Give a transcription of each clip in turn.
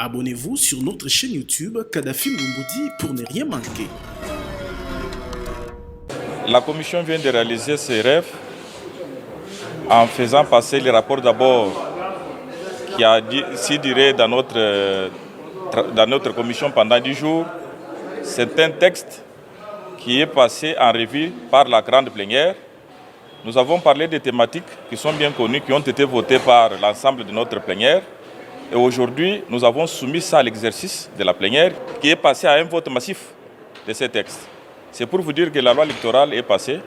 Abonnez-vous sur notre chaîne YouTube Kadhafi Moumoudi pour ne rien manquer. La commission vient de réaliser ses rêves en faisant passer les rapports d'abord qui a duré dans notre commission pendant 10 jours. C'est un texte qui est passé en revue par la grande plénière. Nous avons parlé des thématiques qui sont bien connues, qui ont été votées par l'ensemble de notre plénière. Et aujourd'hui, nous avons soumis ça à l'exercice de la plénière qui est passé à un vote massif de ces textes. C'est pour vous dire que la loi électorale est passée.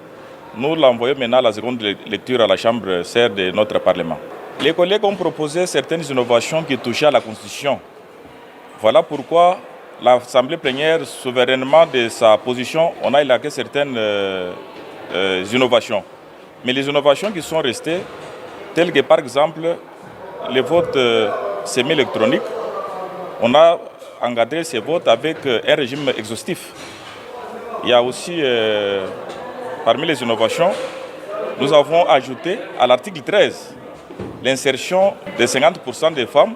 Nous l'envoyons maintenant à la seconde lecture à la Chambre serre de notre Parlement. Les collègues ont proposé certaines innovations qui touchaient à la Constitution. Voilà pourquoi l'Assemblée plénière, souverainement de sa position, on a élagué certaines innovations. Mais les innovations qui sont restées, telles que par exemple les votes semi-électroniques, on a encadré ces votes avec un régime exhaustif. Il y a aussi, parmi les innovations, nous avons ajouté à l'article 13 l'insertion de 50% des femmes.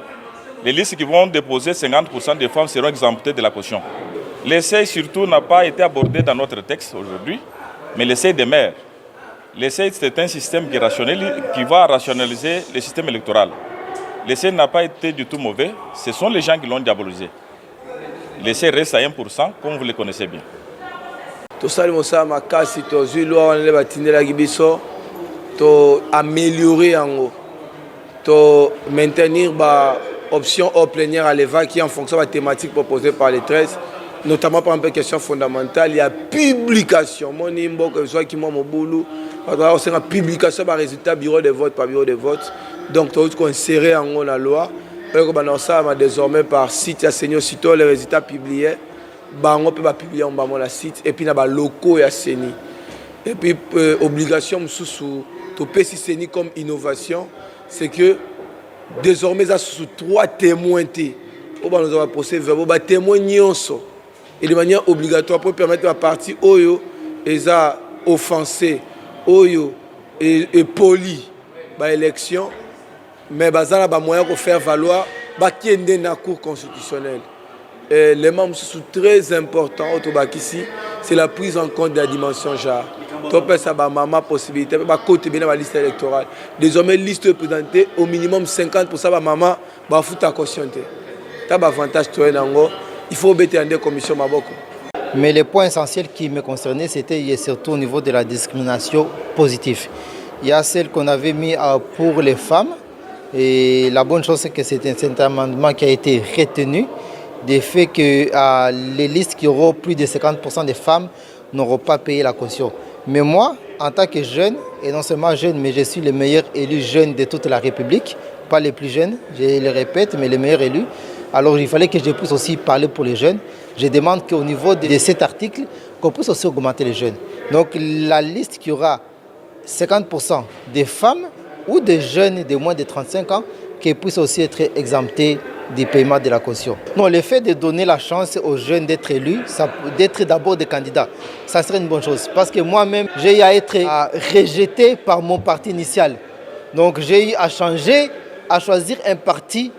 Les listes qui vont déposer 50% des femmes seront exemptées de la caution. L'essai surtout n'a pas été abordé dans notre texte aujourd'hui, mais l'essai des maires. L'essai, c'est un système qui va rationaliser le système électoral. L'essai n'a pas été du tout mauvais, ce sont les gens qui l'ont diabolisé. L'essai reste à 1%, comme vous le connaissez bien. Tout ça, améliorer en haut, maintenir l'option hors plénière à l'EVA qui en fonction de la thématique proposée par les 13, notamment par exemple question fondamentale, il y a publication. Mon nimbo que soit qui m'a mon boulot, c'est une publication par résultat bureau de vote par bureau de vote. Donc tout qu'on inséré en haut la loi, ça désormais par site à Seigneur sitôt les résultats publiés. On peut publier en bas la site et puis il y a des locaux et CENI. Et puis obligation sous PCCNI comme innovation, c'est que désormais il y a sous 3 témoins pour nous avoir procès verbal, témoins et de manière obligatoire pour permettre à la partie oyo et ça offensé oyo et poli ba élection, mais bazana ba moyen pour faire valoir ba qui est dans la cour constitutionnelle. Les membres sont très importants ici, c'est la prise en compte de la dimension genre. Topé ça ba maman possibilité ba côté bien la liste électorale. Désormais liste présentée au minimum 50% ba maman ba futa cautionné. Ta ba avantage toi nango, il faut bêter en des commissions maboko. Mais le point essentiel qui me concernait, c'était surtout au niveau de la discrimination positive. Il y a celle qu'on avait mis pour les femmes. Et la bonne chose, c'est que c'est un amendement qui a été retenu. Du fait que les listes qui auront plus de 50% des femmes n'auront pas payé la caution. Mais moi, en tant que jeune, et non seulement jeune, mais je suis le meilleur élu jeune de toute la République, pas les plus jeunes, je le répète, mais le meilleur élu. Alors il fallait que je puisse aussi parler pour les jeunes. Je demande qu'au niveau de cet article, qu'on puisse aussi augmenter les jeunes. Donc la liste qui aura 50% des femmes ou des jeunes de moins de 35 ans, qui puissent aussi être exemptés du paiement de la caution. Non, le fait de donner la chance aux jeunes d'être élus, d'être d'abord des candidats, ça serait une bonne chose. Parce que moi-même, j'ai eu à être rejeté par mon parti initial. Donc j'ai eu à changer, à choisir un parti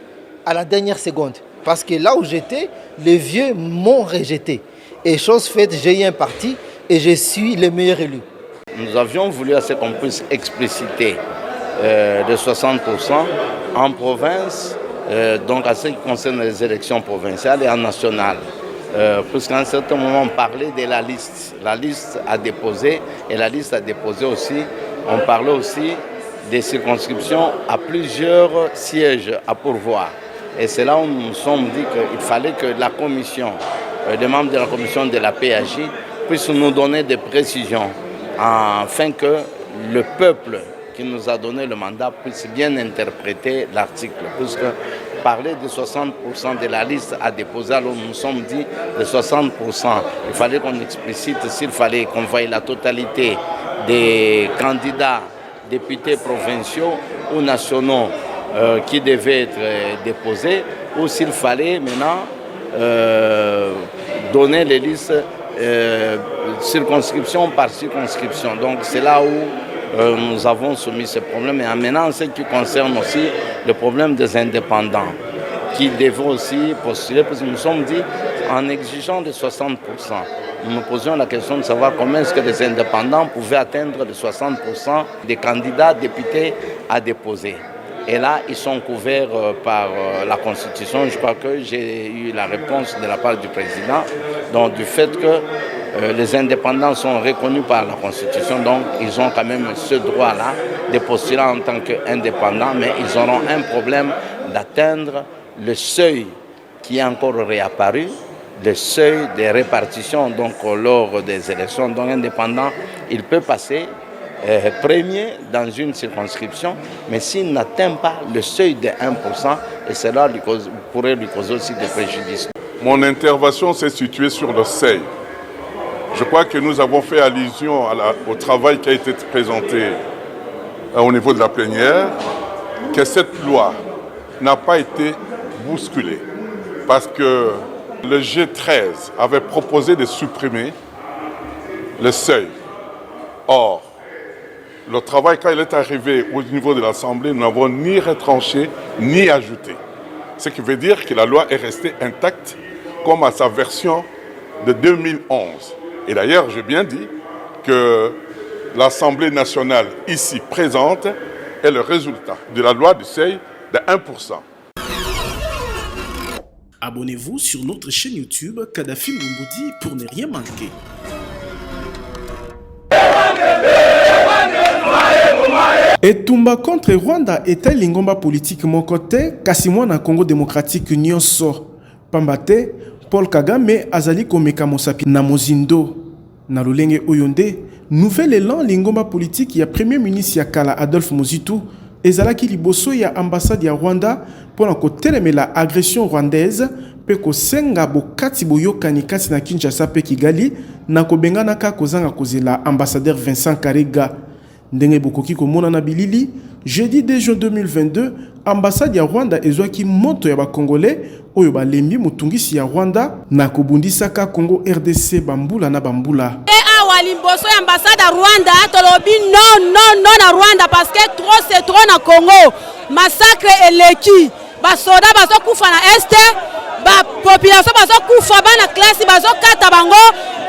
à la dernière seconde. Parce que là où j'étais, les vieux m'ont rejeté. Et chose faite, j'ai eu un parti et je suis le meilleur élu. Nous avions voulu à ce qu'on puisse expliciter de 60% en province, donc à ce qui concerne les élections provinciales et en nationales. Puisqu'à un certain moment, on parlait de la liste à déposer, et la liste à déposer aussi, on parlait aussi des circonscriptions à plusieurs sièges à pourvoir. Et c'est là où nous nous sommes dit qu'il fallait que la commission, les membres de la commission de la PAJ puissent nous donner des précisions afin que le peuple qui nous a donné le mandat puisse bien interpréter l'article. Puisque parler de 60% de la liste à déposer, alors nous nous sommes dit de 60%. Il fallait qu'on explicite s'il fallait qu'on voie la totalité des candidats députés provinciaux ou nationaux qui devaient être déposés, ou s'il fallait maintenant donner les listes circonscription par circonscription. Donc c'est là où nous avons soumis ce problème. Et en maintenant, ce qui concerne aussi le problème des indépendants, qui devaient aussi postuler, parce que nous sommes dit, en exigeant de 60%, nous nous posions la question de savoir comment est-ce que les indépendants pouvaient atteindre les 60% des candidats députés à déposer. Et là, ils sont couverts par la Constitution. Je crois que j'ai eu la réponse de la part du président, donc du fait que les indépendants sont reconnus par la Constitution, donc ils ont quand même ce droit-là de postuler en tant qu'indépendants, mais ils auront un problème d'atteindre le seuil qui est encore réapparu, le seuil de répartition donc, lors des élections. Donc indépendant, il peut passer premier dans une circonscription, mais s'il n'atteint pas le seuil de 1%, et cela pourrait lui causer aussi des préjudices. Mon intervention s'est située sur le seuil. Je crois que nous avons fait allusion au travail qui a été présenté au niveau de la plénière, que cette loi n'a pas été bousculée, parce que le G13 avait proposé de supprimer le seuil. Or, le travail, quand il est arrivé au niveau de l'Assemblée, nous n'avons ni retranché, ni ajouté. Ce qui veut dire que la loi est restée intacte comme à sa version de 2011. Et d'ailleurs, j'ai bien dit que l'Assemblée nationale ici présente est le résultat de la loi du seuil de 1%. Abonnez-vous sur notre chaîne YouTube Kadhafi Moumoudi pour ne rien manquer. Etumba contre Rwanda était lingomba politique mon côté, Kassimwa na Congo démocratique nyonso. Pambate, Paul Kagame azali komeka mosapi na mozindo. Na lolenge oyonde, nouvel élan lingomba politique ya premier ministre ya kala Adolphe Mozitu, ezalaki liboso ya ambassade ya Rwanda pona kotelemela agression rwandaise pe kosenga bokati boyokani kati na Kinshasa pe Kigali na kobengana ka kozanga kozela ambassadeur Vincent Karega. Ndenge bokoki komona na bilili, jeudi 2 juin 2022, ambassade ya Rwanda ezwaki moto ya ba Congolais oyo balembi mutungisi ya Rwanda na kobundisaka Congo RDC bambula na bambula. Limboso ambassade à Rwanda tolobi non na Rwanda parce que trop c'est trop na Congo. Massacre eleki. Ba soda bazo kufa na este, ba population bazo kufa bana classe bazo kata bango.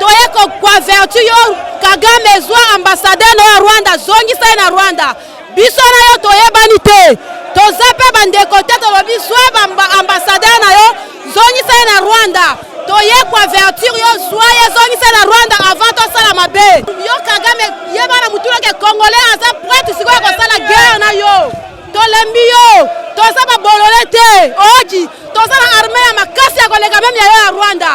Toye ko convertir yo Kagame zwa ambassadeur na Rwanda zongisa na Rwanda. Biso na yo toye banite. Tozape bande côté tolobi zwa ambassadeur na yo zongisa na Rwanda. Toye convertir yo soye zongisa na Rwanda avant to sala mabe. Yo Kagame yeba na mutula ke Congolais aza prêtre siko ko sala guerre na yo. Tolembi yo, toza ba bololete, oji, toza na armée ya makasi ya kolega même ya Rwanda.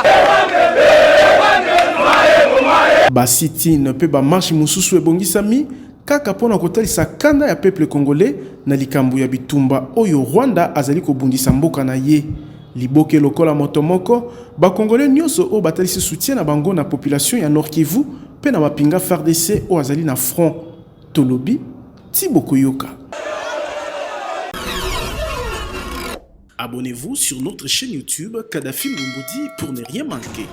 Ba sit-in pe ba marche mususu ebongisami kaka pona kotalisa kanda ya peuple congolais na likambo ya bitumba oyo Rwanda azali kobundisa mboka na ye. Liboke lokola motomoko, ba Congolais nyonso o batalisi soutien na bango na population ya Nord Kivu pe na mapinga FARDC o azali na front. Tolobi Tiboko Yoka. Abonnez-vous sur notre chaîne YouTube Kadhafi Moumoudi pour ne rien manquer.